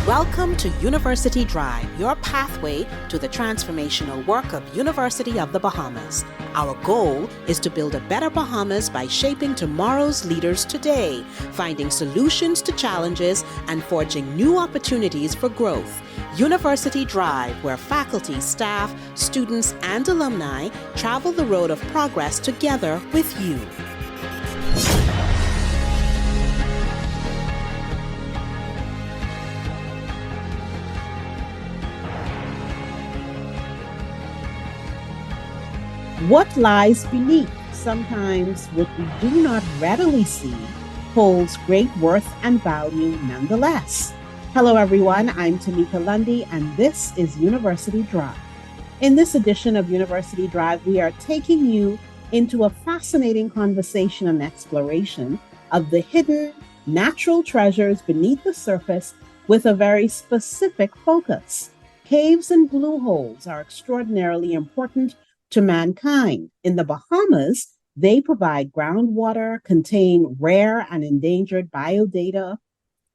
Welcome to University Drive, your pathway to the transformational work of University of the Bahamas. Our goal is to build a better Bahamas by shaping tomorrow's leaders today, finding solutions to challenges, and forging new opportunities for growth. University Drive, where faculty, staff, students, and alumni travel the road of progress together with you. What lies beneath, sometimes what we do not readily see, holds great worth and value nonetheless. Hello everyone, I'm Tamika Lundy and this is University Drive. In this edition of University Drive, we are taking you into a fascinating conversation and exploration of the hidden natural treasures beneath the surface with a very specific focus. Caves and blue holes are extraordinarily important to mankind. In the Bahamas, they provide groundwater, contain rare and endangered biodata,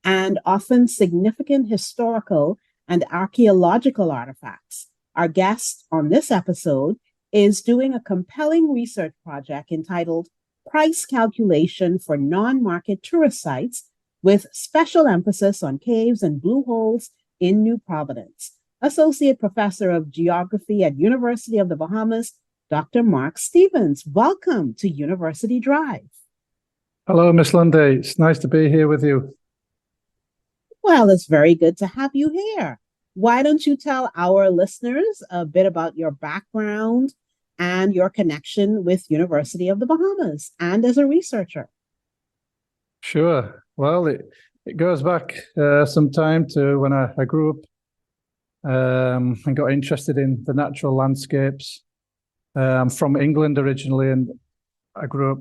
and often significant historical and archaeological artifacts. Our guest on this episode is doing a compelling research project entitled Price Calculation for Non-Market Tourist Sites, with special emphasis on caves and blue holes in New Providence. Associate Professor of Geography at University of the Bahamas, Dr. Mark Stevens. Welcome to University Drive. Hello, Miss Lundy. It's nice to be here with you. Well, it's very good to have you here. Why don't you tell our listeners a bit about your background and your connection with University of the Bahamas and as a researcher? Sure. Well, it goes back some time to when I grew up and got interested in the natural landscapes. I'm from England originally, and I grew up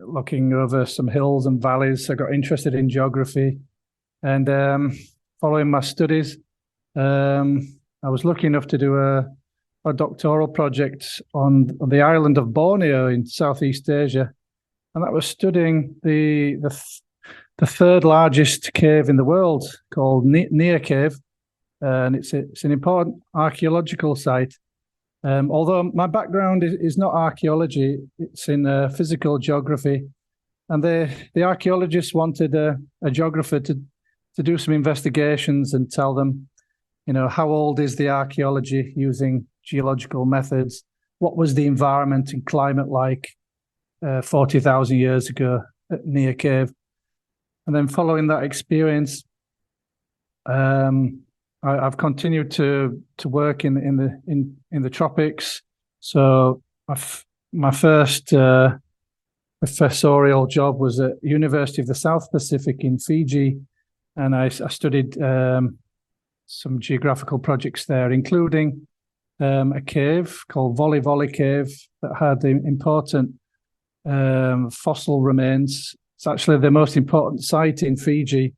looking over some hills and valleys. I got interested in geography, and following my studies, I was lucky enough to do a doctoral project on the island of Borneo in Southeast Asia, and that was studying the third largest cave in the world called Nia Cave. And it's an important archaeological site. Although my background is not archaeology, it's in physical geography. And the archaeologists wanted a geographer to do some investigations and tell them, how old is the archaeology using geological methods? What was the environment and climate like 40,000 years ago at Nia Cave? And then following that experience, I've continued to work in the tropics. So my first professorial job was at University of the South Pacific in Fiji, and I studied some geographical projects there, including a cave called Voli Voli Cave that had important fossil remains. It's actually the most important site in Fiji.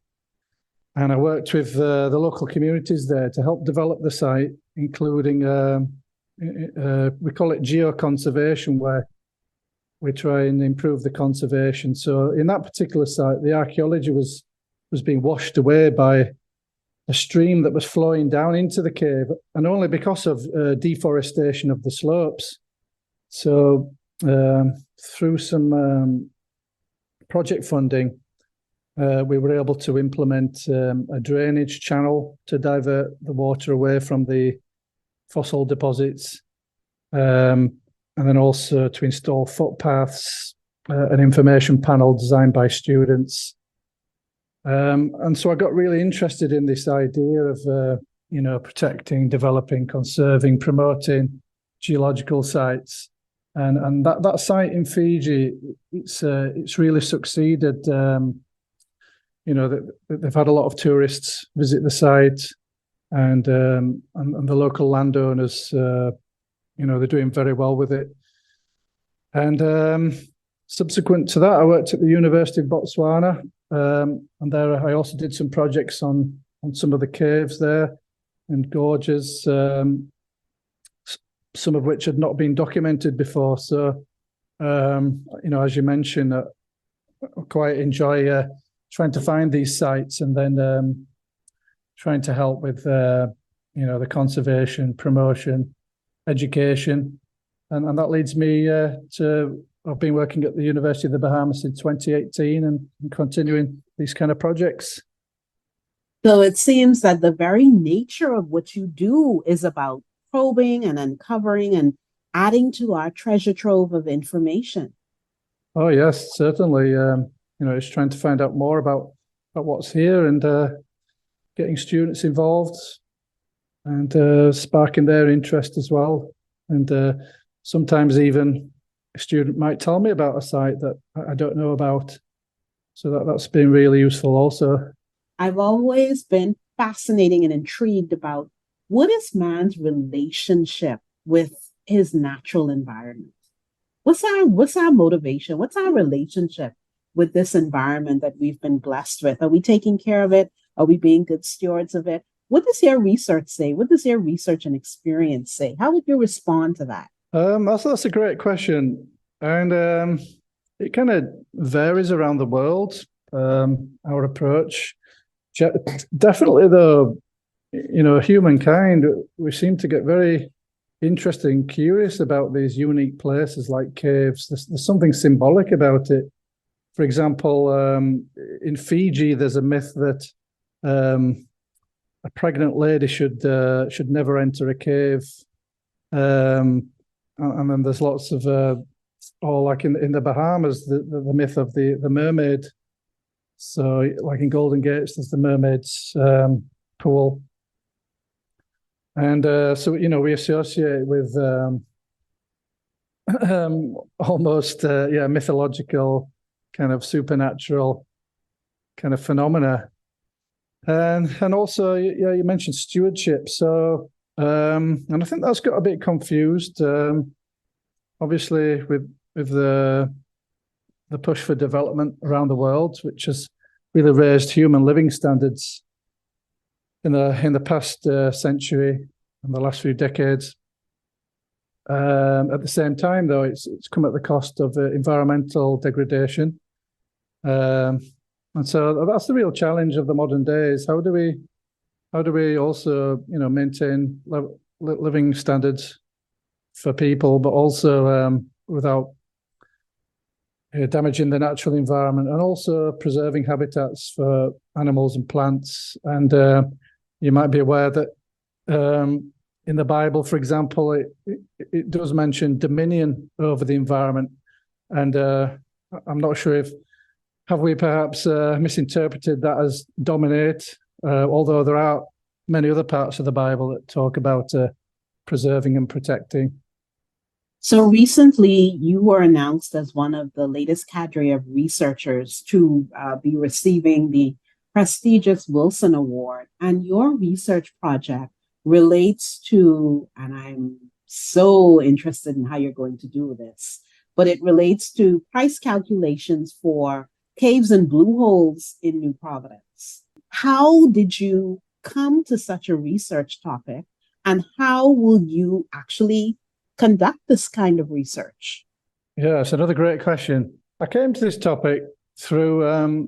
And I worked with the local communities there to help develop the site, including, we call it geoconservation, where we try and improve the conservation. So in that particular site, the archaeology was being washed away by a stream that was flowing down into the cave, and only because of deforestation of the slopes. So through some project funding, we were able to implement a drainage channel to divert the water away from the fossil deposits, and then also to install footpaths, an information panel designed by students. And so I got really interested in this idea of, protecting, developing, conserving, promoting geological sites. And that site in Fiji, it's really succeeded. They've had a lot of tourists visit the site, and the local landowners, they're doing very well with it. And subsequent to that, I worked at the University of Botswana, and there I also did some projects on some of the caves there and gorges, some of which had not been documented before. So, as you mentioned, I quite enjoy trying to find these sites and then trying to help with, the conservation, promotion, education. And that leads me to, I've been working at the University of the Bahamas since 2018 and continuing these kind of projects. So it seems that the very nature of what you do is about probing and uncovering and adding to our treasure trove of information. Oh, yes, certainly. It's trying to find out more about what's here and getting students involved and sparking their interest as well. And sometimes even a student might tell me about a site that I don't know about. So that's been really useful also. I've always been fascinated and intrigued about what is man's relationship with his natural environment. What's our motivation? What's our relationship with this environment that we've been blessed with? Are we taking care of it? Are we being good stewards of it? What does your research say? What does your research and experience say? How would you respond to that? That's a great question. And it kind of varies around the world, our approach. Definitely, though, humankind, we seem to get very interested and curious about these unique places like caves. There's something symbolic about it. For example, in Fiji, there's a myth that a pregnant lady should never enter a cave. And then there's lots of, like in the Bahamas, the myth of the mermaid. So, like in Golden Gates, there's the mermaid's pool. And so, we associate with almost, mythological, kind of supernatural kind of phenomena. And also, you mentioned stewardship. So, and I think that's got a bit confused. Obviously, with the push for development around the world, which has really raised human living standards in the past century and the last few decades. At the same time, though, it's come at the cost of environmental degradation. And so that's the real challenge of the modern days. How do we also, maintain living standards for people, but also without damaging the natural environment, and also preserving habitats for animals and plants. And you might be aware that in the Bible, for example, it does mention dominion over the environment. And I'm not sure have we perhaps misinterpreted that as dominate, although there are many other parts of the Bible that talk about preserving and protecting. So recently, you were announced as one of the latest cadre of researchers to be receiving the prestigious Wilson Award. And your research project relates to, and I'm so interested in how you're going to do this, but it relates to price calculations for caves and blue holes in New Providence. How did you come to such a research topic, and how will you actually conduct this kind of research? Yeah, it's another great question. I came to this topic through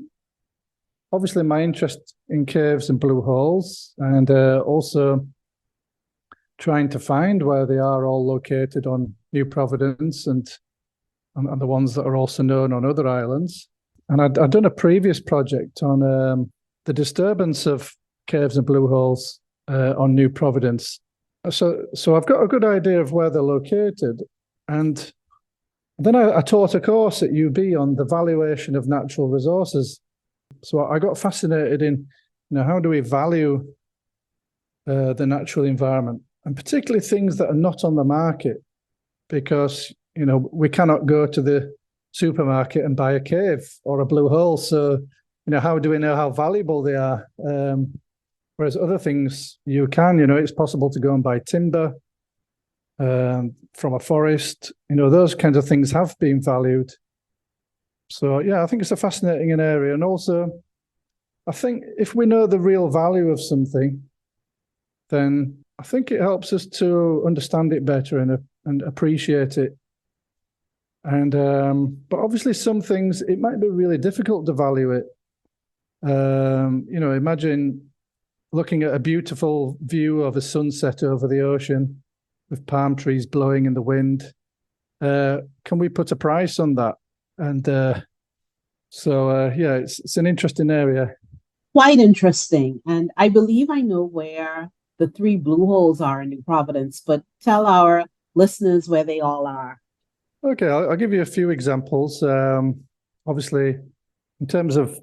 obviously my interest in caves and blue holes, and also trying to find where they are all located on New Providence and the ones that are also known on other islands. And I'd done a previous project on the disturbance of caves and blue holes on New Providence. So I've got a good idea of where they're located. And then I taught a course at UB on the valuation of natural resources. So I got fascinated in, how do we value the natural environment, and particularly things that are not on the market, because, we cannot go to the supermarket and buy a cave or a blue hole. So, how do we know how valuable they are? Whereas other things you can, it's possible to go and buy timber from a forest. Those kinds of things have been valued. So, yeah, I think it's a fascinating area. And also, I think if we know the real value of something, then I think it helps us to understand it better and appreciate it. And but obviously some things, it might be really difficult to value it. Imagine looking at a beautiful view of a sunset over the ocean with palm trees blowing in the wind. Can we put a price on that? And yeah, it's an interesting area. Quite interesting. And I believe I know where the three blue holes are in New Providence, but tell our listeners where they all are. Okay, I'll give you a few examples. Obviously, in terms of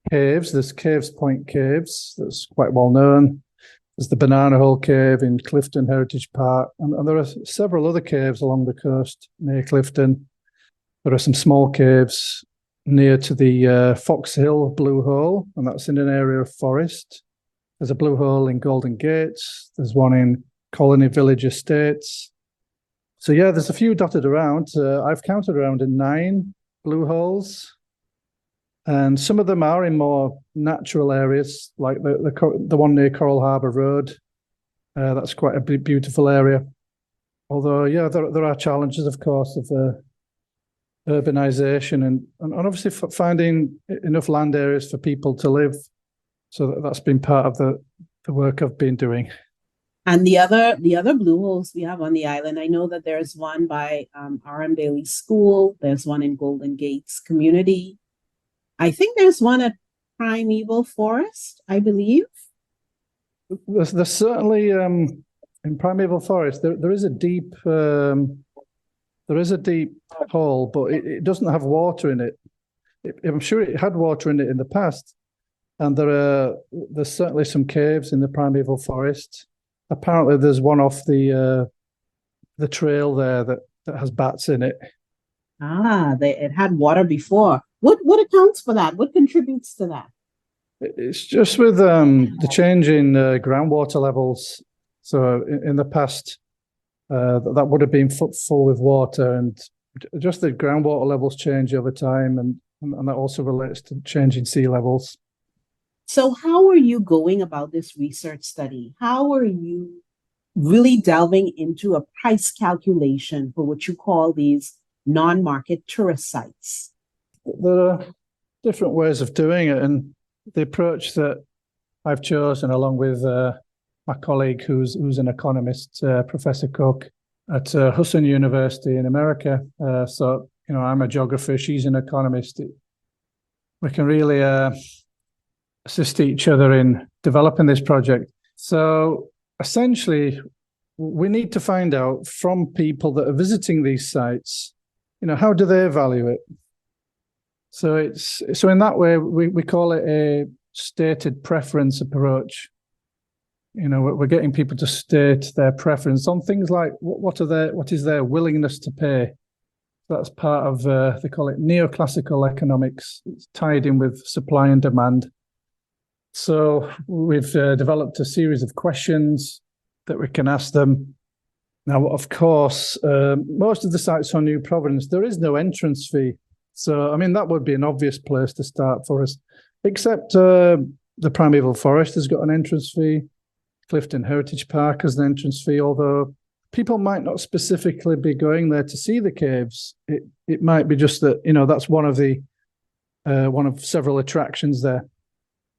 caves, there's Caves Point Caves, that's quite well known. There's the Banana Hole Cave in Clifton Heritage Park, and there are several other caves along the coast near Clifton. There are some small caves near to the Fox Hill Blue Hole, and that's in an area of forest. There's a blue hole in Golden Gates. There's one in Colony Village Estates. So yeah, there's a few dotted around. I've counted around in 9 blue holes, and some of them are in more natural areas, like the one near Coral Harbour Road. That's quite a beautiful area. Although, yeah, there are challenges, of course, of urbanization and obviously finding enough land areas for people to live. So that's been part of the work I've been doing. And the other blue holes we have on the island, I know that there's one by R.M. Daly School. There's one in Golden Gates Community. I think there's one at Primeval Forest, I believe. There's certainly in Primeval Forest there is a deep hole, but it doesn't have water in it. I'm sure it had water in it in the past, and there's certainly some caves in the Primeval Forest. Apparently, there's one off the trail there that has bats in it. It had water before. What accounts for that? What contributes to that? It's just with the change in groundwater levels. So in the past, that would have been full with water, and just the groundwater levels change over time, and that also relates to changing sea levels. So how are you going about this research study? How are you really delving into a price calculation for what you call these non-market tourist sites? There are different ways of doing it, and the approach that I've chosen, along with my colleague who's an economist, Professor Cook at Husson University in America. So, I'm a geographer, she's an economist. We can really assist each other in developing this project. So essentially, we need to find out from people that are visiting these sites, how do they value it? So in that way, we call it a stated preference approach. We're getting people to state their preference on things like what is their willingness to pay. That's part of they call it neoclassical economics. It's tied in with supply and demand. So we've developed a series of questions that we can ask them. Now, of course, most of the sites on New Providence, there is no entrance fee. So, that would be an obvious place to start for us, except the Primeval Forest has got an entrance fee. Clifton Heritage Park has an entrance fee, although people might not specifically be going there to see the caves. It might be just that, that's one of several attractions there.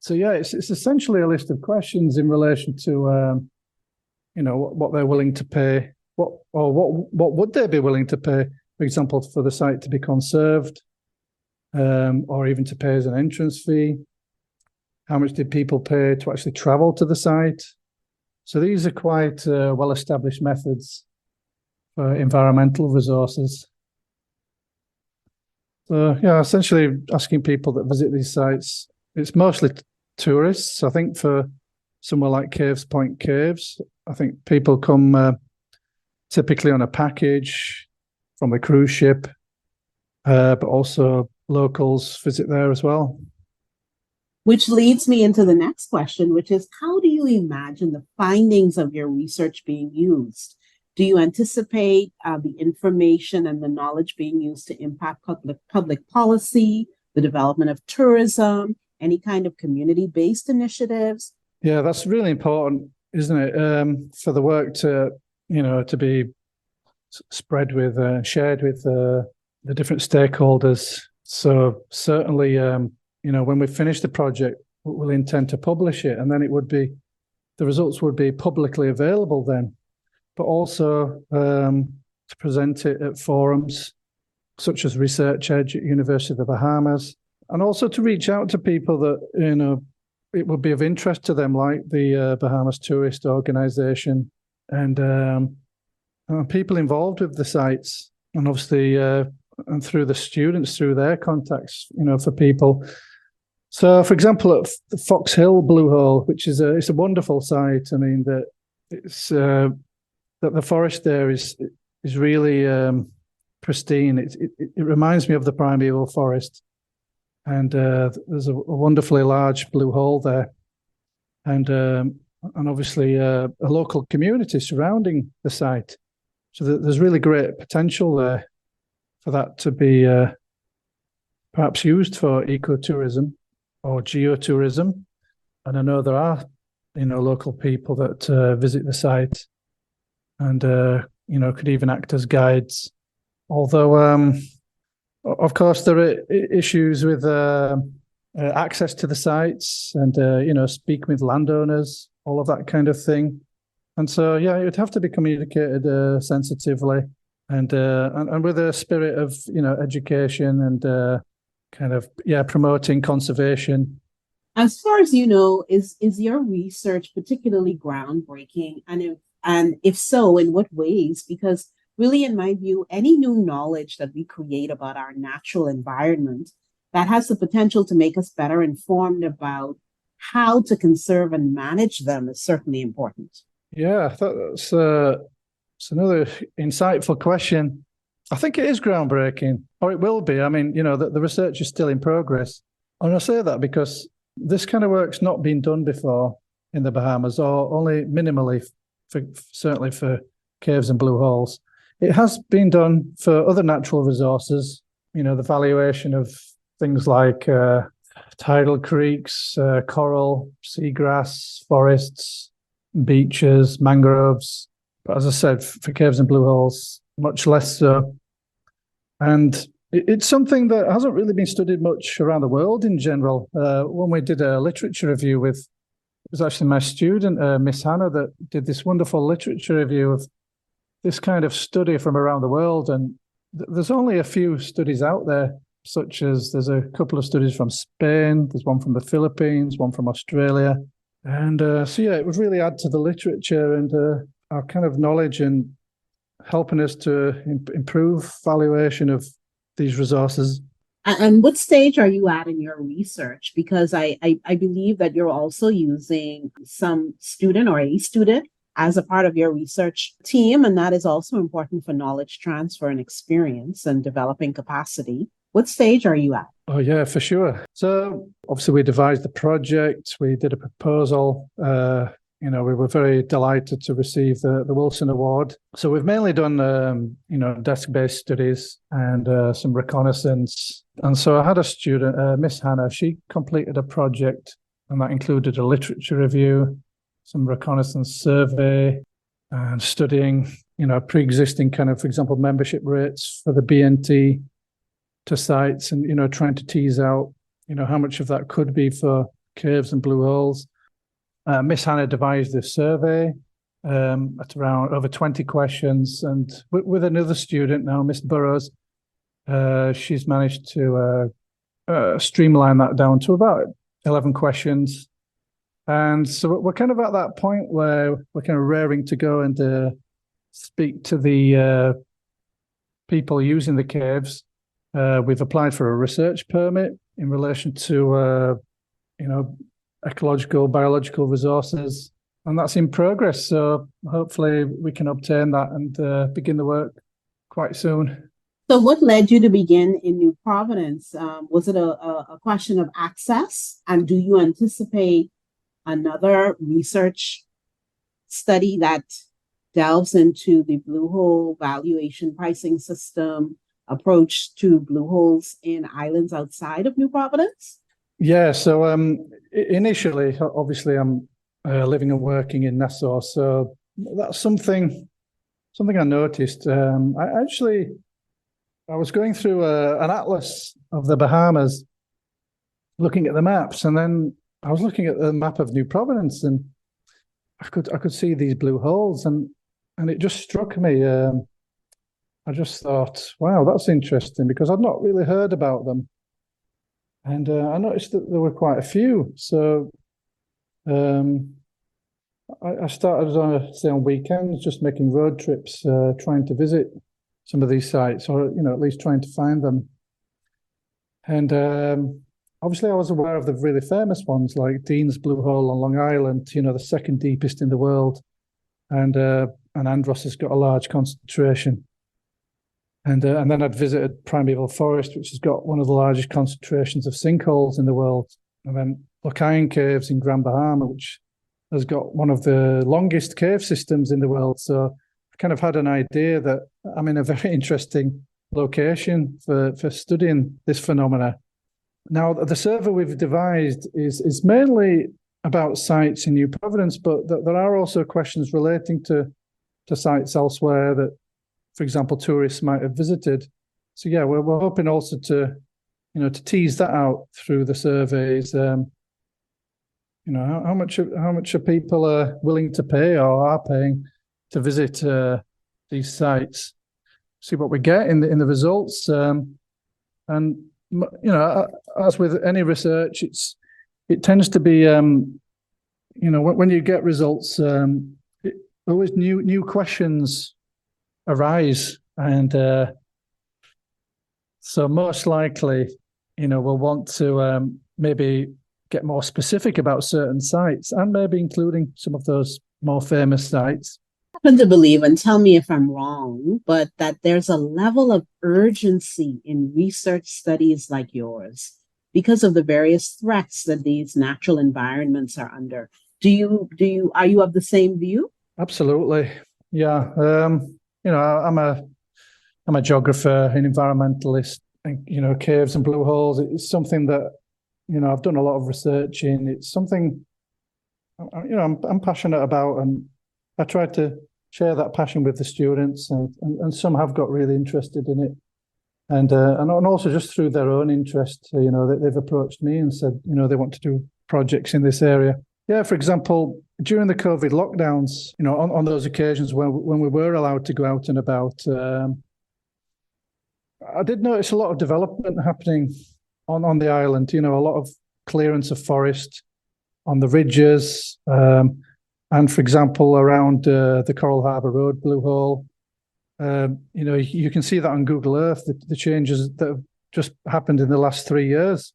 So yeah, it's essentially a list of questions in relation to what they're willing to pay, what would they be willing to pay, for example, for the site to be conserved, or even to pay as an entrance fee. How much did people pay to actually travel to the site? So these are quite well-established methods for environmental resources. So yeah, essentially asking people that visit these sites, it's mostly tourists. I think for somewhere like Caves Point Caves, I think people come typically on a package from a cruise ship, but also locals visit there as well. Which leads me into the next question, which is, how do you imagine the findings of your research being used? Do you anticipate the information and the knowledge being used to impact public policy, the development of tourism, any kind of community-based initiatives? Yeah, that's really important, isn't it? For the work to be spread with, shared with the different stakeholders. So certainly, when we finish the project, will intend to publish it, and then the results would be publicly available then, but also to present it at forums such as Research Edge at University of the Bahamas, and also to reach out to people that, it would be of interest to them, like the Bahamas Tourist Organization and people involved with the sites, and obviously and through the students, through their contacts, for people. So, for example, at the Fox Hill Blue Hole, which is it's a wonderful site. I mean, that the forest there is really pristine. It reminds me of the primeval forest, and there's a wonderfully large blue hole there, and obviously a local community surrounding the site. So there's really great potential there for that to be perhaps used for ecotourism or geotourism. And I know there are, local people that visit the site and, could even act as guides. Although, of course, there are issues with access to the sites and, speaking with landowners, all of that kind of thing. And so, yeah, it would have to be communicated sensitively and with a spirit of, education and promoting conservation. As far as you know, is your research particularly groundbreaking? And if so, in what ways? Because really, in my view, any new knowledge that we create about our natural environment that has the potential to make us better informed about how to conserve and manage them is certainly important. Yeah, that's another insightful question. I think it is groundbreaking, or it will be. I mean, the research is still in progress. And I say that because this kind of work's not been done before in the Bahamas, or only minimally, certainly for caves and blue holes. It has been done for other natural resources, the valuation of things like tidal creeks, coral, seagrass, forests, beaches, mangroves. But as I said, for caves and blue holes, much less so. And it's something that hasn't really been studied much around the world in general. When we did a literature review it was actually my student, Miss Hannah, that did this wonderful literature review of this kind of study from around the world. And there's only a few studies out there, such as there's a couple of studies from Spain, there's one from the Philippines, one from Australia. And it would really add to the literature and our kind of knowledge and helping us to improve valuation of these resources. And what stage are you at in your research? Because I believe that you're also using some student or a student as a part of your research team, and that is also important for knowledge transfer and experience and developing capacity. What stage are you at? Oh, yeah, for sure. So obviously we devised the project, we did a proposal, we were very delighted to receive the Wilson Award. So we've mainly done, desk-based studies and some reconnaissance. And so I had a student, Miss Hannah, she completed a project, and that included a literature review, some reconnaissance survey, and studying, pre-existing kind of, for example, membership rates for the BNT to sites and, trying to tease out, how much of that could be for caves and blue holes. Miss Hannah devised this survey at around over 20 questions, and with another student now, Miss Burrows, she's managed to streamline that down to about 11 questions. And so we're kind of at that point where we're kind of raring to go and speak to the people using the caves. We've applied for a research permit in relation to, ecological, biological resources, and that's in progress. So hopefully we can obtain that and begin the work quite soon. So what led you to begin in New Providence? Was it a question of access? And do you anticipate another research study that delves into the blue hole valuation pricing system approach to blue holes in islands outside of New Providence? Yeah, so initially, obviously, I'm living and working in Nassau, so that's something I noticed. I was going through an atlas of the Bahamas, looking at the maps, and then I was looking at the map of New Providence, and I could see these blue holes, and it just struck me. I just thought, wow, that's interesting, because I'd not really heard about them, and I noticed that there were quite a few. So I started on weekends, just making road trips, trying to visit some of these sites, or at least trying to find them. And obviously, I was aware of the really famous ones like Dean's Blue Hole on Long Island, the second deepest in the world, and Andros has got a large concentration. And then I'd visited Primeval Forest, which has got one of the largest concentrations of sinkholes in the world, and then Locayan Caves in Grand Bahama, which has got one of the longest cave systems in the world. So I kind of had an idea that I'm in a very interesting location for studying this phenomena. Now, the survey we've devised is mainly about sites in New Providence, but there are also questions relating to sites elsewhere that, for example, tourists might have visited. So yeah, we're hoping also to tease that out through the surveys. How much are people willing to pay or are paying to visit these sites? See what we get in the results, and as with any research, it tends to be when you get results, always new questions arise, and so most likely, we'll want to maybe get more specific about certain sites, and maybe including some of those more famous sites. I happen to believe, and tell me if I'm wrong, but that there's a level of urgency in research studies like yours because of the various threats that these natural environments are under. Are you of the same view? Absolutely. Yeah. I'm a geographer, an environmentalist, and caves and blue holes. It's something that I've done a lot of research in. It's something I'm passionate about, and I try to share that passion with the students, and some have got really interested in it, and also just through their own interest, they've approached me and said they want to do projects in this area. Yeah, for example, during the COVID lockdowns, on those occasions when we were allowed to go out and about, I did notice a lot of development happening on the island. A lot of clearance of forest on the ridges, and for example, around the Coral Harbour Road Blue Hole. You can see that on Google Earth, the changes that have just happened in the last 3 years.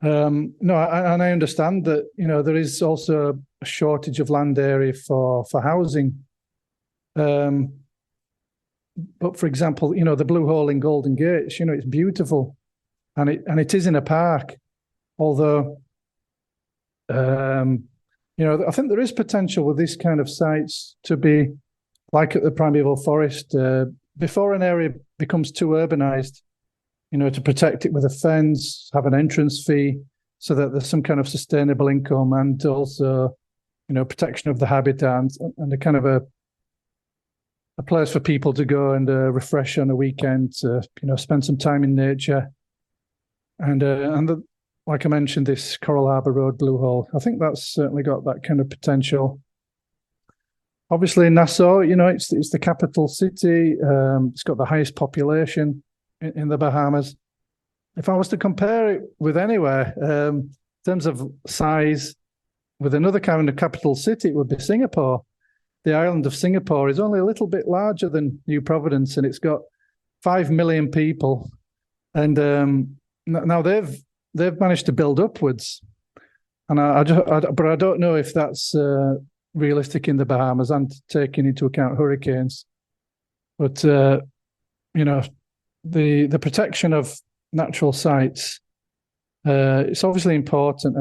And I understand that there is also a shortage of land area for housing. But for example, the Blue Hole in Golden Gate, it's beautiful, and it is in a park. Although, I think there is potential with these kind of sites to be like at the Primeval Forest, before an area becomes too urbanized, to protect it with a fence, have an entrance fee, so that there's some kind of sustainable income, and also, protection of the habitat, and a kind of a place for people to go and refresh on a weekend, spend some time in nature. And like I mentioned, this Coral Harbour Road Blue Hole, I think that's certainly got that kind of potential. Obviously, Nassau, it's the capital city. It's got the highest population in the Bahamas. If I was to compare it with anywhere, in terms of size, with another kind of capital city, it would be Singapore. The island of Singapore is only a little bit larger than New Providence, and it's got 5 million people. And now they've managed to build upwards. And but I don't know if that's realistic in the Bahamas and taking into account hurricanes. But the protection of natural sites, it's obviously important,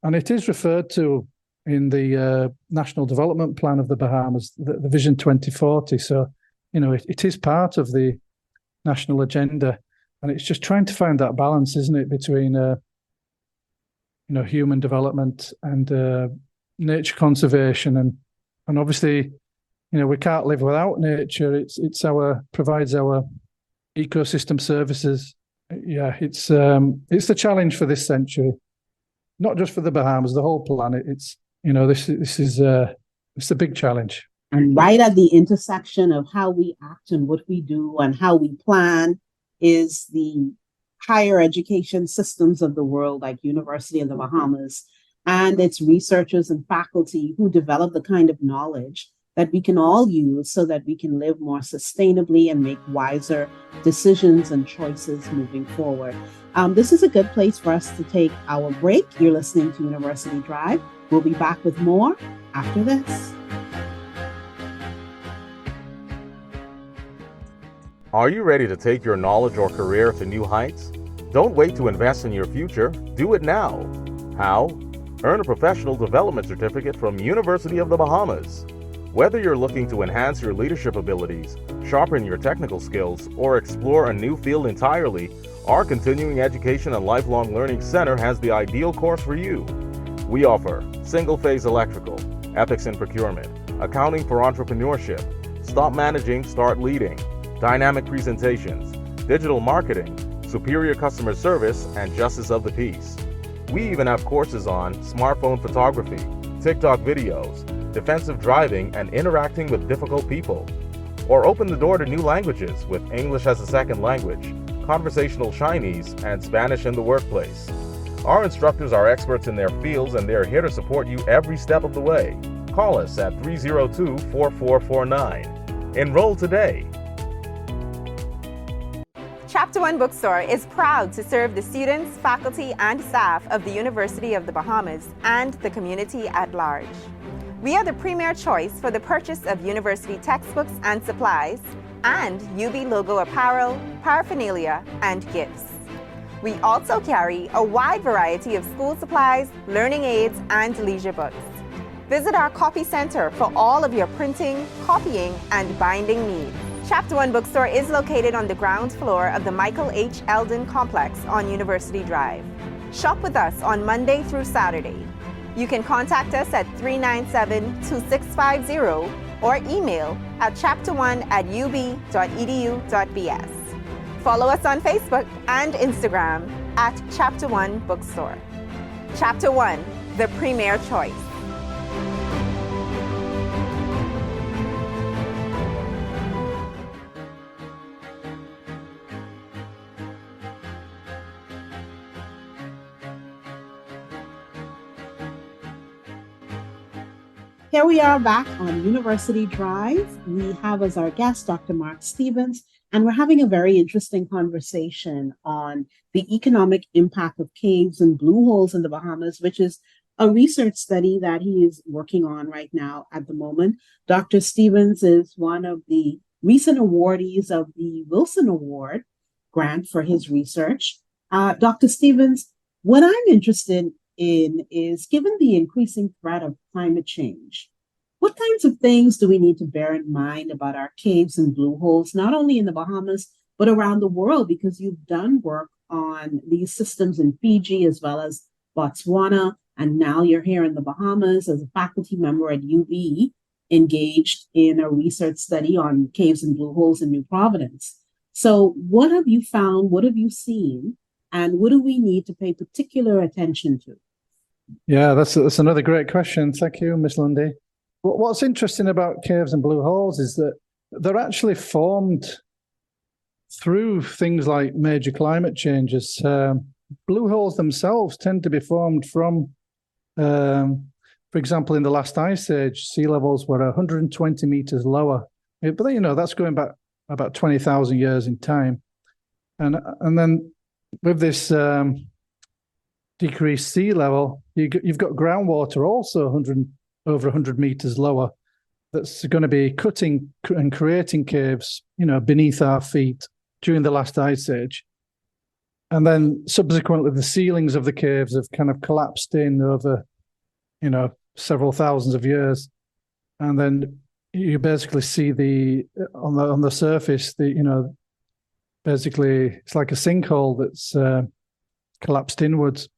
and it is referred to in the National Development Plan of the Bahamas, the Vision 2040. So, it is part of the national agenda, and it's just trying to find that balance, isn't it, between human development and nature conservation, and obviously, we can't live without nature. It provides our ecosystem services. Yeah, it's the challenge for this century. not just for the Bahamas, the whole planet. It's, this is it's a big challenge. And right at the intersection of how we act and what we do and how we plan is the higher education systems of the world, like University of the Bahamas, and its researchers and faculty who develop the kind of knowledge that we can all use so that we can live more sustainably and make wiser decisions and choices moving forward. This is a good place for us to take our break. You're listening to University Drive. We'll be back with more after this. Are you ready to take your knowledge or career to new heights? Don't wait to invest in your future. Do it now. How? Earn a professional development certificate from University of the Bahamas. Whether you're looking to enhance your leadership abilities, sharpen your technical skills, or explore a new field entirely, our Continuing Education and Lifelong Learning Center has the ideal course for you. We offer single-phase electrical, ethics in procurement, accounting for entrepreneurship, stop managing, start leading, dynamic presentations, digital marketing, superior customer service, and justice of the peace. We even have courses on smartphone photography, TikTok videos, defensive driving, and interacting with difficult people. Or open the door to new languages with English as a second language, conversational Chinese, and Spanish in the workplace. Our instructors are experts in their fields and they're here to support you every step of the way. Call us at 302-4449. Enroll today. Chapter One Bookstore is proud to serve the students, faculty, and staff of the University of the Bahamas and the community at large. We are the premier choice for the purchase of university textbooks and supplies, and UB logo apparel, paraphernalia, and gifts. We also carry a wide variety of school supplies, learning aids, and leisure books. Visit our copy center for all of your printing, copying, and binding needs. Chapter One Bookstore is located on the ground floor of the Michael H. Eldon Complex on University Drive. Shop with us on Monday through Saturday. You can contact us at 397-2650 or email at chapter1@ub.edu.bs. Follow us on Facebook and Instagram at Chapter One Bookstore. Chapter One, the premier choice. Here we are back on University Drive. We have as our guest Dr. Mark Stevens, and we're having a very interesting conversation on the economic impact of caves and blue holes in the Bahamas, which is a research study that he is working on right now at the moment. Dr. Stevens is one of the recent awardees of the Wilson Award grant for his research. Dr. Stevens, what I'm interested in is, given the increasing threat of climate change, what kinds of things do we need to bear in mind about our caves and blue holes, not only in the Bahamas, but around the world? Because you've done work on these systems in Fiji as well as Botswana, and now you're here in the Bahamas as a faculty member at UB, engaged in a research study on caves and blue holes in New Providence. So what have you found? What have you seen? And what do we need to pay particular attention to? Yeah, that's another great question. Thank you, Ms. Lundy. What's interesting about caves and blue holes is that they're actually formed through things like major climate changes. Blue holes themselves tend to be formed from, for example, in the last ice age, sea levels were 120 meters lower. But, that's going back about 20,000 years in time. And then with this decreased sea level, you've got groundwater also over 100 meters lower that's going to be cutting and creating caves, beneath our feet during the last ice age. And then subsequently, the ceilings of the caves have kind of collapsed in over, several thousands of years. And then you basically see on the surface, basically it's like a sinkhole that's collapsed inwards.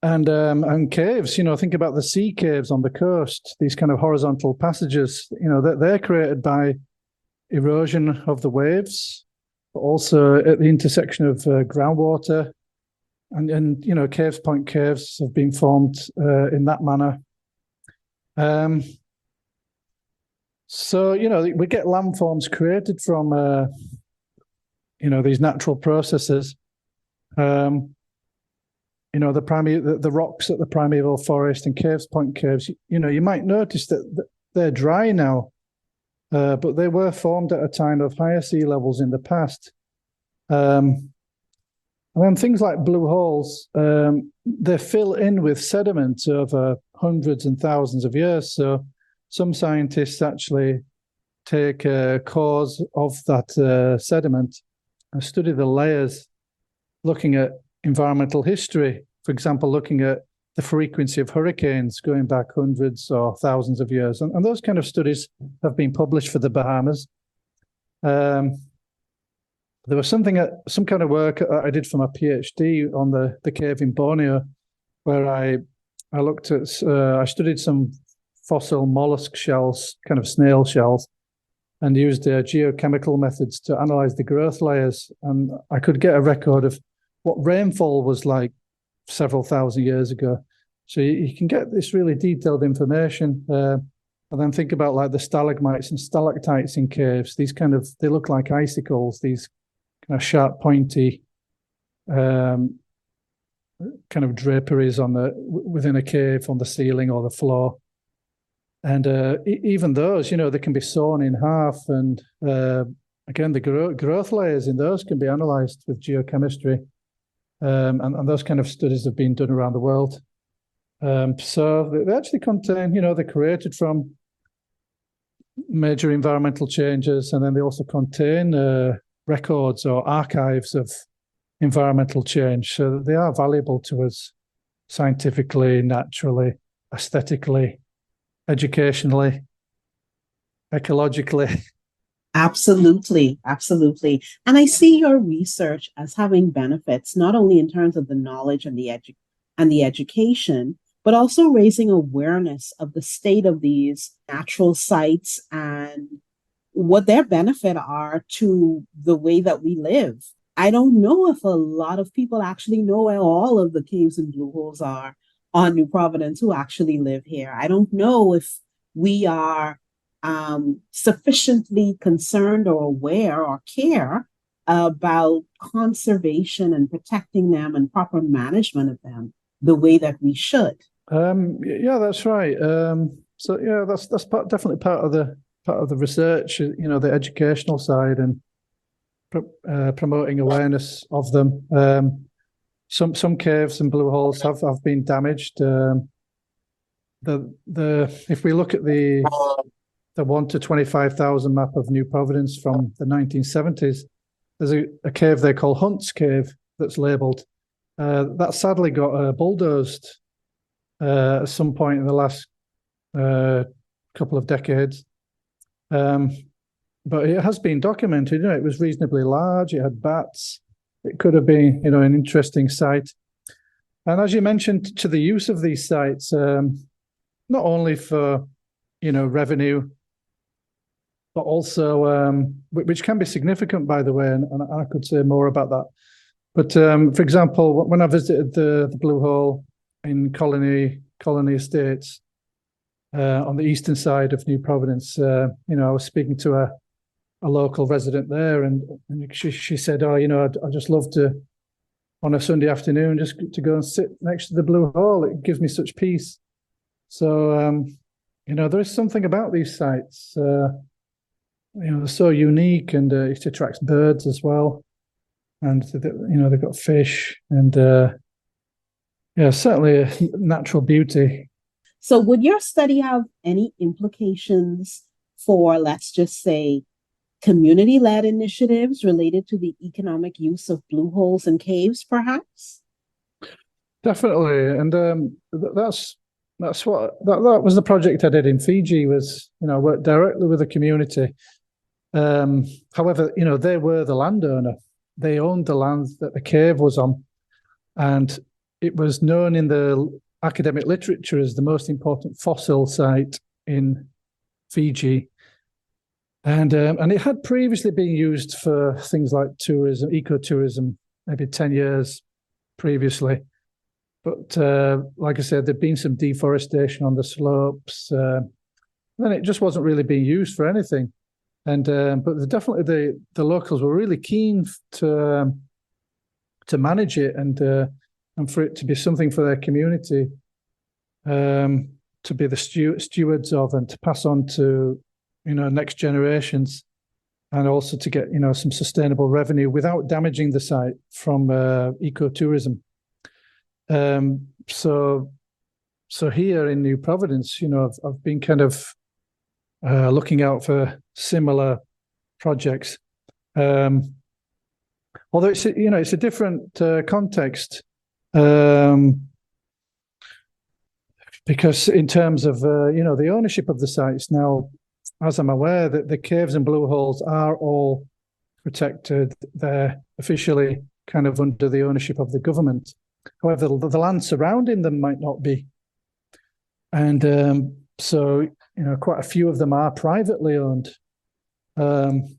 And caves, think about the sea caves on the coast, these kind of horizontal passages, they're created by erosion of the waves, but also at the intersection of groundwater and Caves Point caves have been formed in that manner. So we get landforms created from these natural processes. The rocks at the primeval forest and Caves Point caves. You might notice that they're dry now, but they were formed at a time of higher sea levels in the past. And then things like blue holes, they fill in with sediment over hundreds and thousands of years. So some scientists actually take cores of that sediment and study the layers, looking at environmental history. For example, looking at the frequency of hurricanes going back hundreds or thousands of years. And those kind of studies have been published for the Bahamas. There was some kind of work I did for my PhD on the cave in Borneo, where I looked at, I studied some fossil mollusk shells, kind of snail shells, and used geochemical methods to analyze the growth layers. And I could get a record of what rainfall was like several thousand years ago. So you can get this really detailed information. And then think about like the stalagmites and stalactites in caves. They look like icicles, these kind of sharp, pointy kind of draperies within a cave on the ceiling or the floor. And even those, they can be sawn in half. And again, the growth layers in those can be analyzed with geochemistry. And those kind of studies have been done around the world. So they actually contain, they're created from major environmental changes, and then they also contain records or archives of environmental change. So they are valuable to us scientifically, naturally, aesthetically, educationally, ecologically. Absolutely. And I see your research as having benefits, not only in terms of the knowledge and the education, but also raising awareness of the state of these natural sites and what their benefit are to the way that we live. I don't know if a lot of people actually know where all of the caves and blue holes are on New Providence who actually live here. I don't know if we are sufficiently concerned or aware or care about conservation and protecting them and proper management of them the way that we should. Yeah, that's right. So yeah, that's definitely part of the research. The educational side and promoting awareness of them. Some caves and blue holes have been damaged. If we look at the 1 to 25,000 map of New Providence from the 1970s, there's a cave they call Hunt's Cave that's labelled. That sadly got bulldozed at some point in the last couple of decades. But it has been documented. It was reasonably large. It had bats. It could have been, an interesting site. And as you mentioned, to the use of these sites, not only for, revenue, but also, which can be significant, by the way, and I could say more about that. But for example, when I visited the Blue Hole in Colony Estates on the eastern side of New Providence, I was speaking to a local resident there, and she said, "Oh, I'd just love to, on a Sunday afternoon, just to go and sit next to the Blue Hole. It gives me such peace." So, there is something about these sites. They're so unique, and it attracts birds as well. And they've got fish, and certainly a natural beauty. So, would your study have any implications for, let's just say, community-led initiatives related to the economic use of blue holes and caves, perhaps? Definitely, and that was the project I did in Fiji. Was work directly with the community. However, they were the landowner. They owned the land that the cave was on, and it was known in the academic literature as the most important fossil site in Fiji. And it had previously been used for things like tourism, ecotourism, maybe 10 years previously. But like I said, there'd been some deforestation on the slopes. Then it just wasn't really being used for anything. And but definitely the locals were really keen to manage it and for it to be something for their community, to be the stewards of and to pass on to next generations, and also to get some sustainable revenue without damaging the site from ecotourism. So here in New Providence, I've been kind of looking out for similar projects. Although it's a different context, because in terms of the ownership of the sites now, as I'm aware, that the caves and blue holes are all protected. They're officially kind of under the ownership of the government. However, the land surrounding them might not be. And so, quite a few of them are privately owned. It'd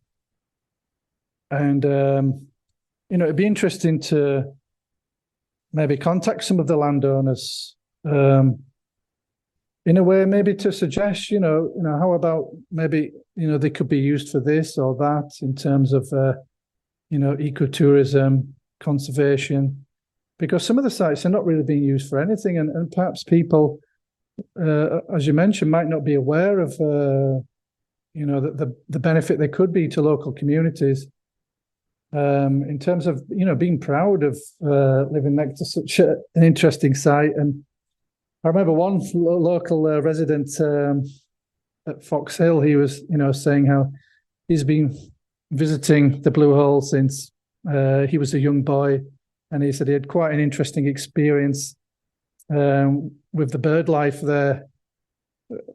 be interesting to maybe contact some of the landowners in a way, maybe to suggest, how about maybe, they could be used for this or that in terms of, ecotourism, conservation, because some of the sites are not really being used for anything. And perhaps people, as you mentioned, might not be aware of, the benefit they could be to local communities. In terms of being proud of living next to such an interesting site. And I remember one local resident at Fox Hill, he was saying how he's been visiting the Blue Hole since he was a young boy, and he said he had quite an interesting experience with the bird life there.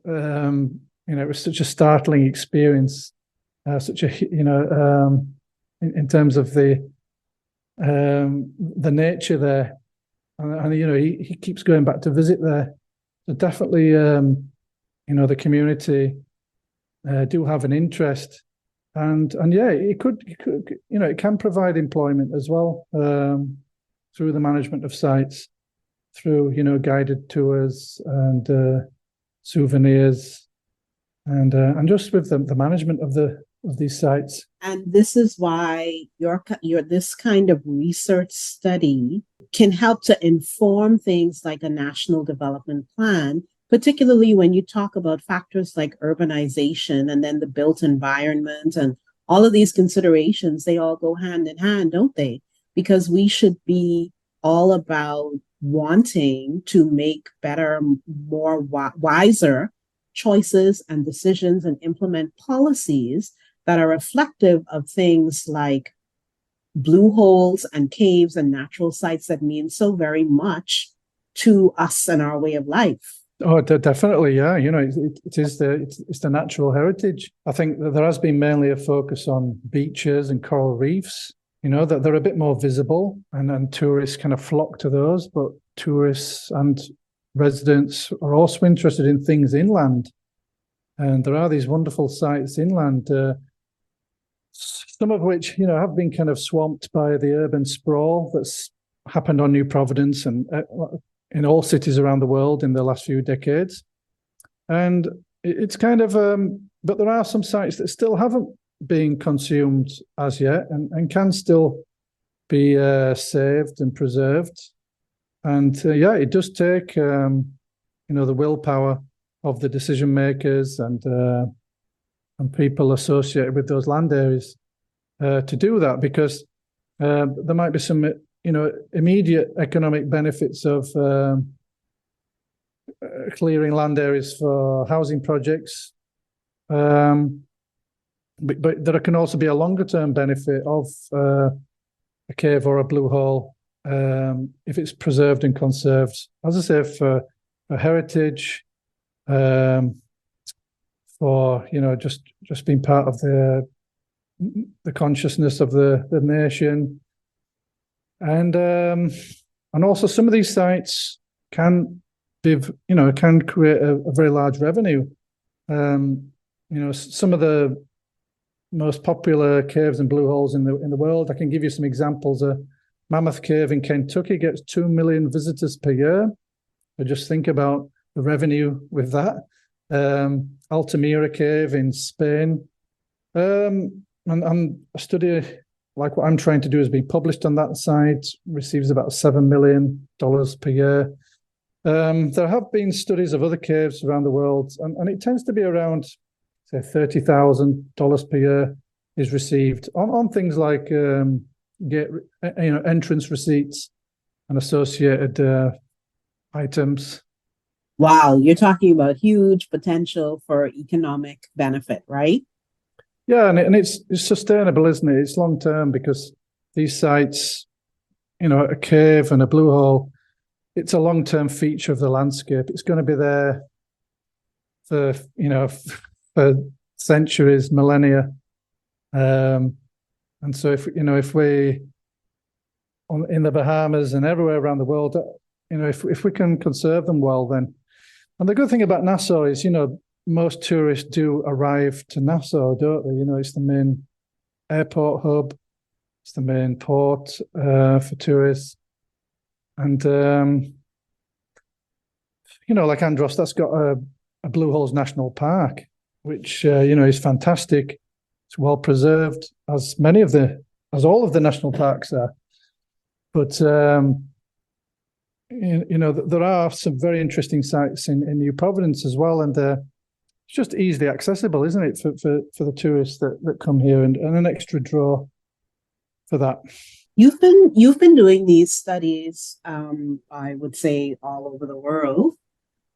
It was such a startling experience, such a in terms of the nature there, and he keeps going back to visit there. So definitely, the community do have an interest, and yeah, it can provide employment as well through the management of sites, through guided tours and souvenirs, and just with the management of these sites. And this is why your this kind of research study can help to inform things like a national development plan, particularly when you talk about factors like urbanization and then the built environment and all of these considerations. They all go hand in hand, don't they? Because we should be all about wanting to make better, more wiser choices and decisions and implement policies that are reflective of things like blue holes and caves and natural sites that mean so very much to us and our way of life. Oh, definitely, yeah. It's the natural heritage. I think that there has been mainly a focus on beaches and coral reefs, that they're a bit more visible, and tourists kind of flock to those, but tourists and residents are also interested in things inland. And there are these wonderful sites inland, some of which, have been kind of swamped by the urban sprawl that's happened on New Providence and in all cities around the world in the last few decades. And it's kind of, but there are some sites that still haven't been consumed as yet and can still be saved and preserved. And it does take, the willpower of the decision makers and people associated with those land areas to do that, because there might be some, immediate economic benefits of clearing land areas for housing projects, but there can also be a longer term benefit of a cave or a blue hole if it's preserved and conserved. As I say, for heritage, for just being part of the consciousness of the nation, and also some of these sites can create a very large revenue. Some of the most popular caves and blue holes in the world, I can give you some examples. Mammoth Cave in Kentucky gets 2 million visitors per year. So just think about the revenue with that. Altamira Cave in Spain. And a study like what I'm trying to do has been published on that site, receives about $7 million per year. There have been studies of other caves around the world, and it tends to be around, say, $30,000 per year is received on things like entrance receipts and associated items. Wow, you're talking about huge potential for economic benefit, right? Yeah, and it's sustainable, isn't it? It's long term because these sites, a cave and a blue hole, it's a long term feature of the landscape. It's going to be there for for centuries, millennia, and so if we in the Bahamas and everywhere around the world, if we can conserve them well, then. And the good thing about Nassau is, most tourists do arrive to Nassau, don't they? It's the main airport hub. It's the main port for tourists. And, like Andros, that's got a Blue Holes National Park, which, is fantastic. It's well preserved, as all of the national parks are. But, there are some very interesting sites in New Providence as well. And it's just easily accessible, isn't it, for the tourists that come here, and an extra draw for that. You've been doing these studies, I would say, all over the world.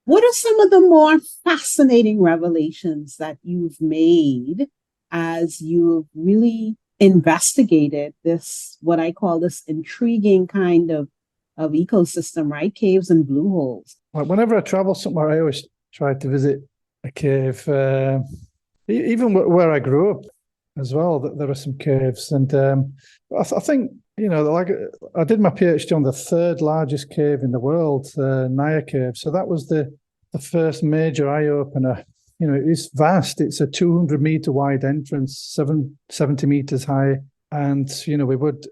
What are some of the more fascinating revelations that you've made as you've really investigated this, what I call this intriguing kind of ecosystem, right? Caves and blue holes. Whenever I travel somewhere, I always try to visit a cave, even where I grew up as well. That there are some caves, and I think like I did my PhD on the third largest cave in the world, Naya Cave. So that was the first major eye opener. It's vast. It's a 200-meter wide entrance, 70 meters high, and we would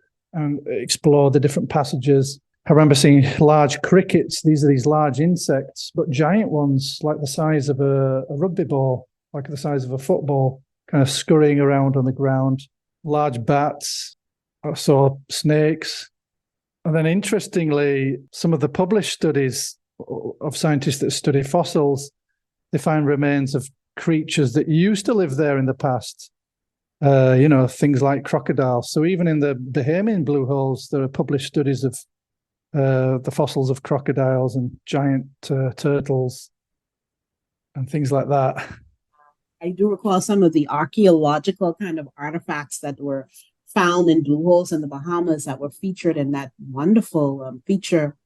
explore the different passages. I remember seeing large crickets. These are these large insects, but giant ones, like the size of a rugby ball, like the size of a football, kind of scurrying around on the ground. Large bats. I saw snakes. And then interestingly, some of the published studies of scientists that study fossils, they find remains of creatures that used to live there in the past. Things like crocodiles. So even in the Bahamian blue holes, there are published studies of the fossils of crocodiles and giant turtles and things like that. I do recall some of the archaeological kind of artifacts that were found in blue holes in the Bahamas that were featured in that wonderful feature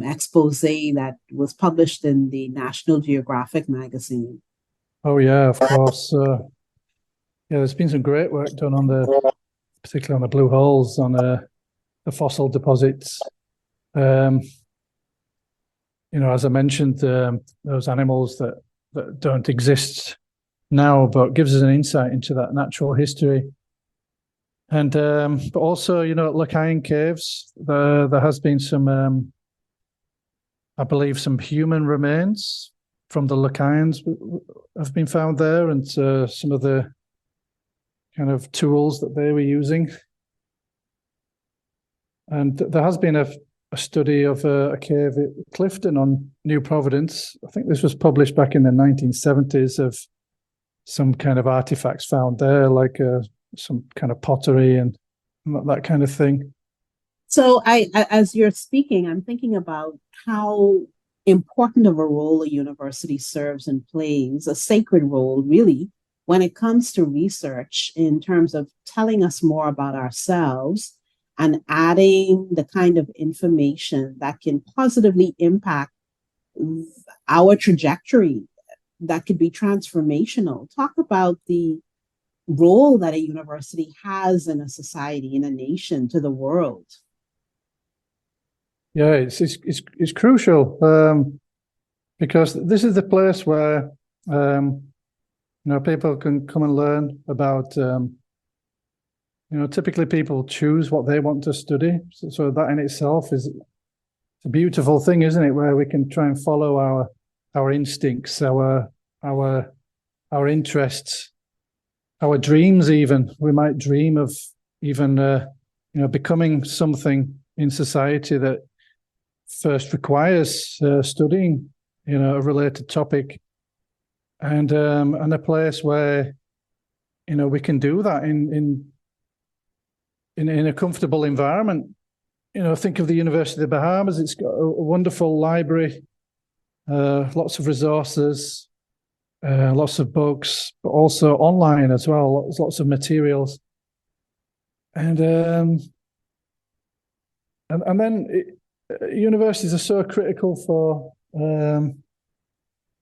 expose that was published in the National Geographic magazine. Oh yeah, of course. There's been some great work done particularly on the blue holes, on the fossil deposits. As I mentioned, those animals that don't exist now, but gives us an insight into that natural history. And but also, at Locayan Caves, there has been some, I believe, some human remains from the Locayans have been found there, and some of the kind of tools that they were using. And there has been a study of a cave at Clifton on New Providence. I think this was published back in the 1970s, of some kind of artifacts found there, like some kind of pottery and that kind of thing. So as you're speaking, I'm thinking about how important of a role a university serves and plays, a sacred role, really, when it comes to research in terms of telling us more about ourselves and adding the kind of information that can positively impact our trajectory, that could be transformational. Talk about the role that a university has in a society, in a nation, to the world. Yeah, it's crucial, because this is the place where people can come and learn about typically people choose what they want to study. So that in itself is a beautiful thing, isn't it? Where we can try and follow our instincts, our interests, our dreams. Even we might dream of even becoming something in society that first requires studying a related topic, and a place where we can do that in a comfortable environment. Think of the University of the Bahamas. It's got a wonderful library, lots of resources, lots of books, but also online as well, lots of materials. And then universities are so critical for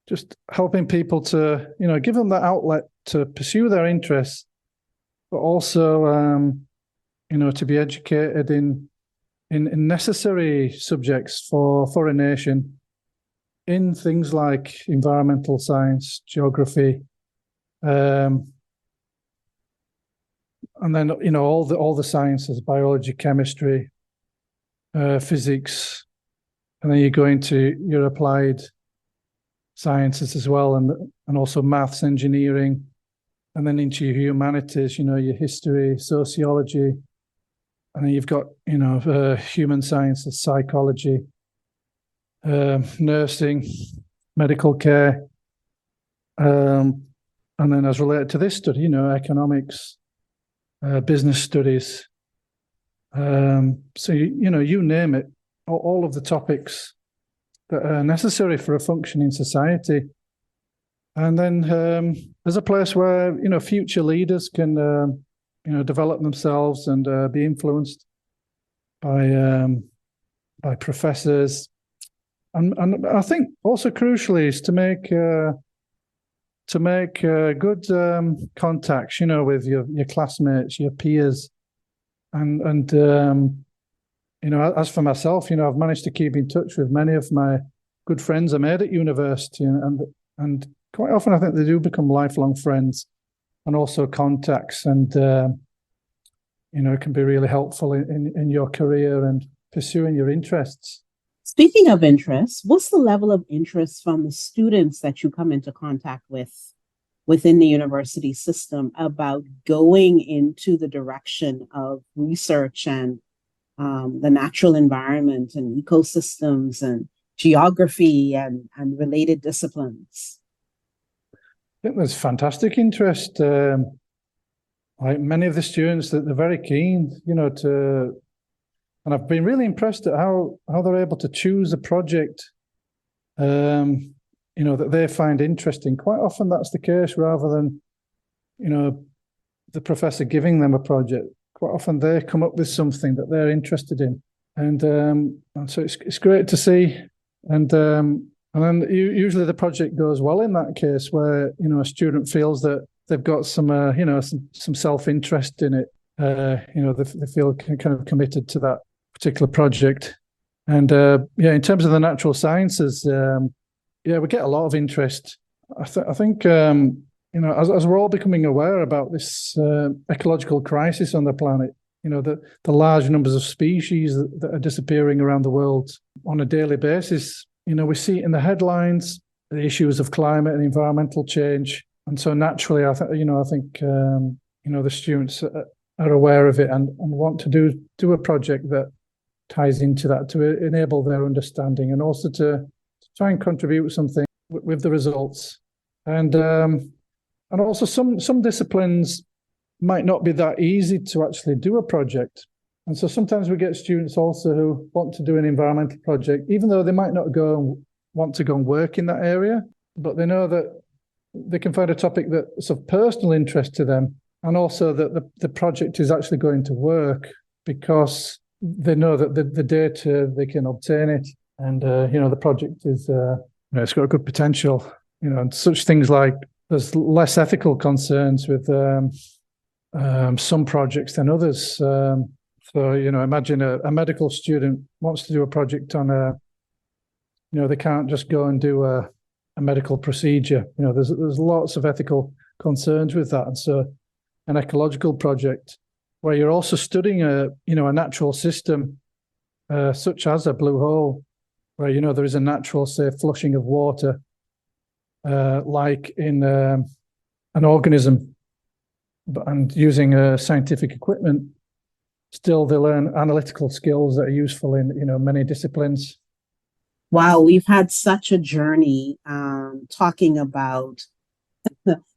just helping people to, give them that outlet to pursue their interests, but also, to be educated in necessary subjects for a nation, in things like environmental science, geography, and then all the sciences, biology, chemistry, physics, and then you go into your applied sciences as well, and also maths, engineering, and then into your humanities, your history, sociology, and then you've got human sciences, psychology, nursing, medical care, and then as related to this study, economics, business studies. So you name it, all of the topics that are necessary for a functioning society. And then there's a place where future leaders can develop themselves and be influenced by professors, and I think also crucially is to make good contacts, with your classmates, your peers, and as for myself, I've managed to keep in touch with many of my good friends I made at university, and quite often I think they do become lifelong friends, and also contacts, and it can be really helpful in your career and pursuing your interests. Speaking of interests, what's the level of interest from the students that you come into contact with within the university system about going into the direction of research and the natural environment and ecosystems and geography and related disciplines? I think there's fantastic interest. Like many of the students, that they're very keen, and I've been really impressed at how they're able to choose a project, that they find interesting. Quite often that's the case, rather than, the professor giving them a project. Quite often they come up with something that they're interested in, and so it's great to see. And then usually the project goes well in that case, where a student feels that they've got some self-interest in it. They feel kind of committed to that particular project. And in terms of the natural sciences, we get a lot of interest. I think as we're all becoming aware about this ecological crisis on the planet, the large numbers of species that are disappearing around the world on a daily basis, we see it in the headlines, the issues of climate and environmental change. And so naturally, I think the students are aware of it and want to do a project that ties into that, to enable their understanding, and also to try and contribute something with the results. And also some disciplines might not be that easy to actually do a project. And so sometimes we get students also who want to do an environmental project, even though they might not want to go and work in that area, but they know that they can find a topic that's of personal interest to them, and also that the project is actually going to work because they know that the data, they can obtain it, and the project is it's got a good potential. And such things like there's less ethical concerns with some projects than others. So imagine a medical student wants to do a project on they can't just go and do a medical procedure. There's lots of ethical concerns with that, and so an ecological project where you're also studying a natural system, such as a blue hole, where, there is a natural, say, flushing of water, like in an organism, and using scientific equipment. Still, they learn analytical skills that are useful in, many disciplines. Wow, we've had such a journey talking about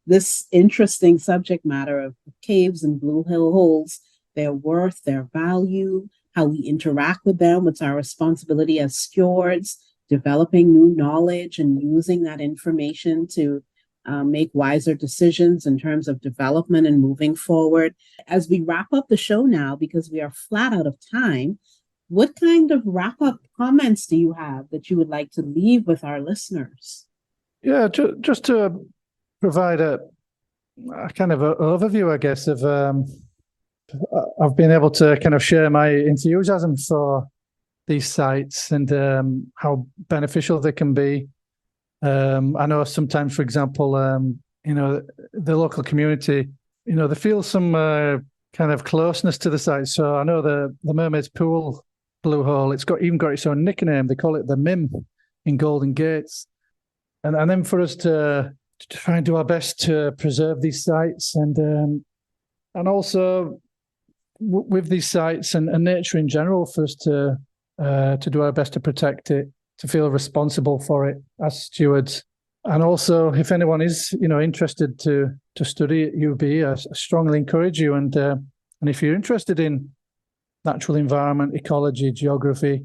this interesting subject matter of caves and blue holes, their worth, their value, how we interact with them, what's our responsibility as stewards, developing new knowledge and using that information to make wiser decisions in terms of development and moving forward. As we wrap up the show now, because we are flat out of time, what kind of wrap-up comments do you have that you would like to leave with our listeners? Yeah, just to provide a kind of an overview, I guess, of I've been able to kind of share my enthusiasm for these sites and how beneficial they can be. I know sometimes, for example, the local community, they feel some kind of closeness to the site. So I know the Mermaid's Pool blue hole, it's even got its own nickname. They call it the MIM in Golden Gates. And then for us to try and do our best to preserve these sites and also with these sites and nature in general, for us to do our best to protect it, to feel responsible for it as stewards. And also, if anyone is, interested to study at UB, I strongly encourage you. And if you're interested in natural environment, ecology, geography,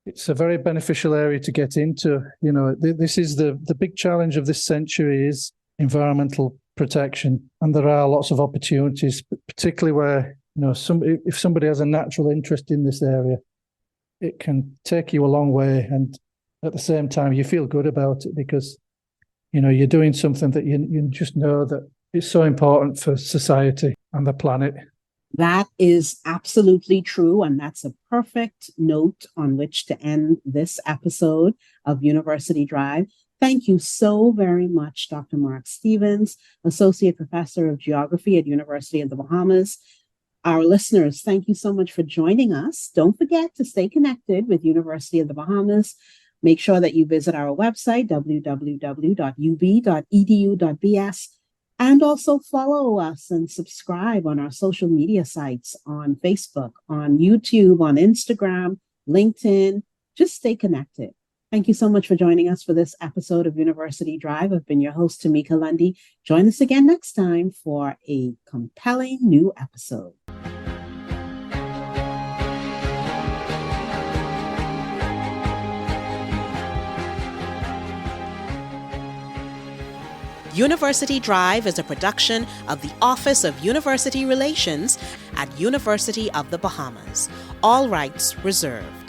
it's a very beneficial area to get into. This is the big challenge of this century is environmental protection. And there are lots of opportunities, particularly where, if somebody has a natural interest in this area, it can take you a long way. And at the same time, you feel good about it because, you're doing something that you just know that it's so important for society and the planet. That is absolutely true. And that's a perfect note on which to end this episode of University Drive. Thank you so very much, Dr. Mark Stevens, Associate Professor of Geography at University of the Bahamas. Our listeners, thank you so much for joining us. Don't forget to stay connected with University of the Bahamas. Make sure that you visit our website, www.ub.edu.bs, and also follow us and subscribe on our social media sites on Facebook, on YouTube, on Instagram, LinkedIn. Just stay connected. Thank you so much for joining us for this episode of University Drive. I've been your host, Tamika Lundy. Join us again next time for a compelling new episode. University Drive is a production of the Office of University Relations at University of the Bahamas. All rights reserved.